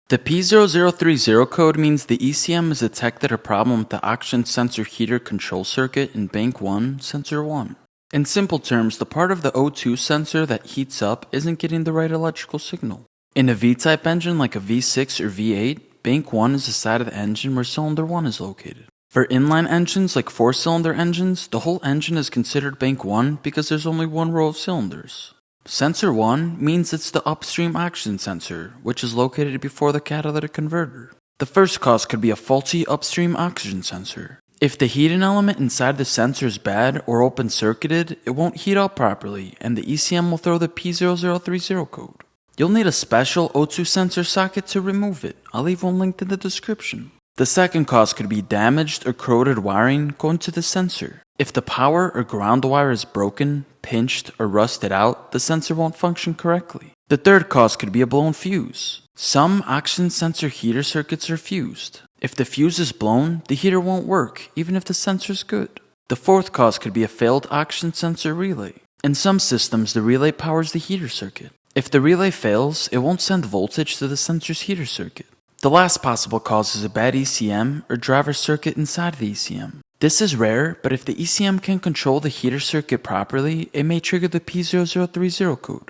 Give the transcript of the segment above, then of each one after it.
The P0030 code means the ECM has detected a problem with the oxygen sensor heater control circuit in bank 1, sensor 1. In simple terms, the part of the O2 sensor that heats up isn't getting the right electrical signal. In a V-type engine like a V6 or V8, bank 1 is the side of the engine where cylinder 1 is located. For inline engines like 4-cylinder engines, the whole engine is considered bank 1 because there's only one row of cylinders. Sensor 1 means it's the upstream oxygen sensor, which is located before the catalytic converter. The first cause could be a faulty upstream oxygen sensor. If the heating element inside the sensor is bad or open-circuited, it won't heat up properly, and the ECM will throw the P0030 code. You'll need a special O2 sensor socket to remove it. I'll leave one linked in the description. The second cause could be damaged or corroded wiring going to the sensor. If the power or ground wire is broken, pinched, or rusted out, the sensor won't function correctly. The third cause could be a blown fuse. Some oxygen sensor heater circuits are fused. If the fuse is blown, the heater won't work, even if the sensor is good. The fourth cause could be a failed oxygen sensor relay. In some systems, the relay powers the heater circuit. If the relay fails, it won't send voltage to the sensor's heater circuit. The last possible cause is a bad ECM or driver circuit inside the ECM. This is rare, but if the ECM can control the heater circuit properly, it may trigger the P0030 code.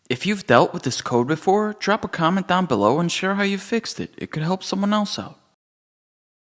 If you've dealt with this code before, drop a comment down below and share how you fixed it. It could help someone else out.